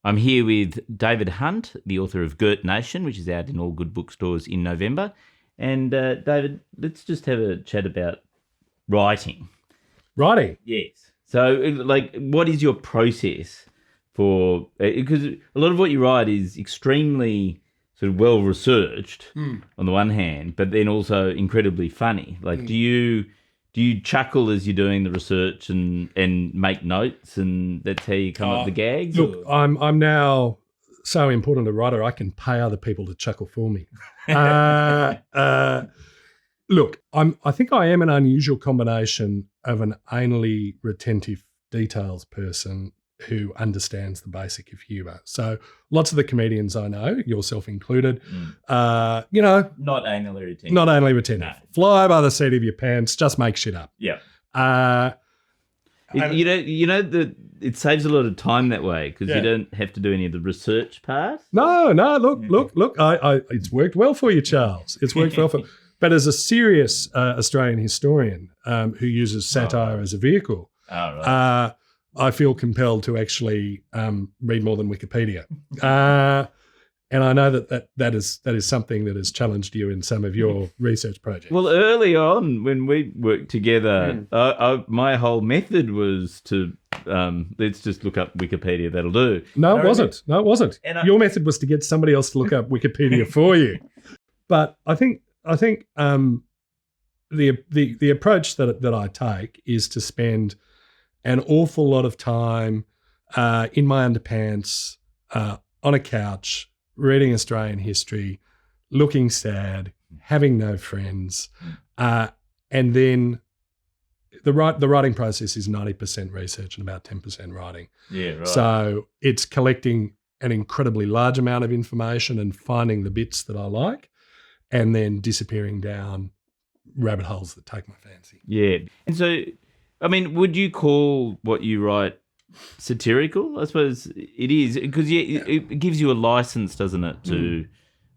I'm here with David Hunt, the author of Girt Nation, which is out in all good bookstores in November. And David, let's just have a chat about writing. Writing? Yes. So, what is your process for... Because a lot of what you write is extremely sort of well-researched on the one hand, but then also incredibly funny. Do you chuckle as you're doing the research and make notes, and that's how you come up with the gags? Look, I'm now so important a writer, I can pay other people to chuckle for me. Look, I think I am an unusual combination of an anally retentive details person who understands the basic of humour. So lots of the comedians I know, yourself included, not anally retentive. Not anally retentive. No. Fly by the seat of your pants, just make shit up. Yeah. It saves a lot of time that way because you don't have to do any of the research part. No. Look. It's worked well for you, Charles. It's worked well for. But as a serious Australian historian who uses satire as a vehicle, I feel compelled to actually read more than Wikipedia. And I know that is something that has challenged you in some of your research projects. Well, early on when we worked together, my whole method was to let's just look up Wikipedia. That'll do. No, it wasn't. Your method was to get somebody else to look up Wikipedia for you. But I think the approach that I take is to spend an awful lot of time in my underpants on a couch, reading Australian history, looking sad, having no friends, and then the writing process is 90% research and about 10% writing. Yeah, right. So it's collecting an incredibly large amount of information and finding the bits that I like, and then disappearing down rabbit holes that take my fancy. Yeah, and so, I mean, would you call what you write satirical? I suppose it is, because it gives you a license, doesn't it, to...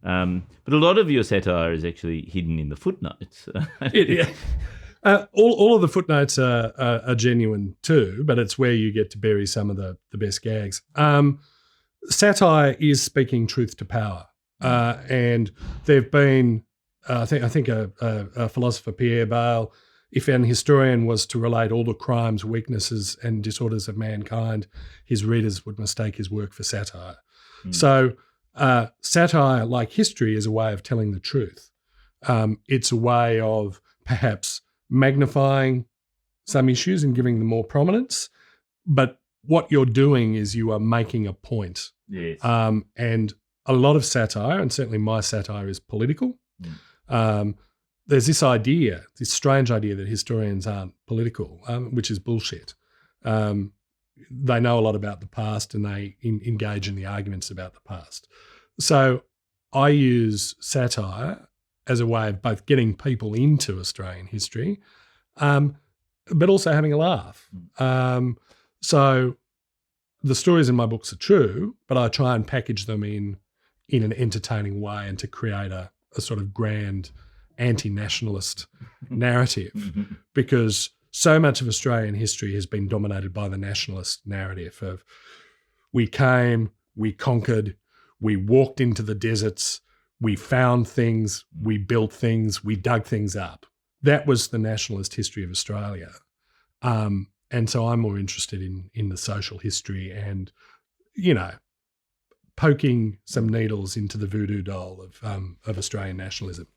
but a lot of your satire is actually hidden in the footnotes. All of the footnotes are genuine too, but it's where you get to bury some of the best gags. Satire is speaking truth to power. And there've been, I think a philosopher, Pierre Bayle, if an historian was to relate all the crimes, weaknesses and disorders of mankind, his readers would mistake his work for satire. So satire, like history, is a way of telling the truth. It's a way of perhaps magnifying some issues and giving them more prominence, but what you're doing is you are making a point. Yes. And a lot of satire, and certainly my satire, is political. There's this strange idea that historians aren't political, which is bullshit. They know a lot about the past and they engage in the arguments about the past. So I use satire as a way of both getting people into Australian history, but also having a laugh. So the stories in my books are true, but I try and package them in an entertaining way and to create a sort of grand anti-nationalist narrative, because so much of Australian history has been dominated by the nationalist narrative of we came, we conquered, we walked into the deserts, we found things, we built things, we dug things up. That was the nationalist history of Australia. And so I'm more interested in the social history and, poking some needles into the voodoo doll of Australian nationalism.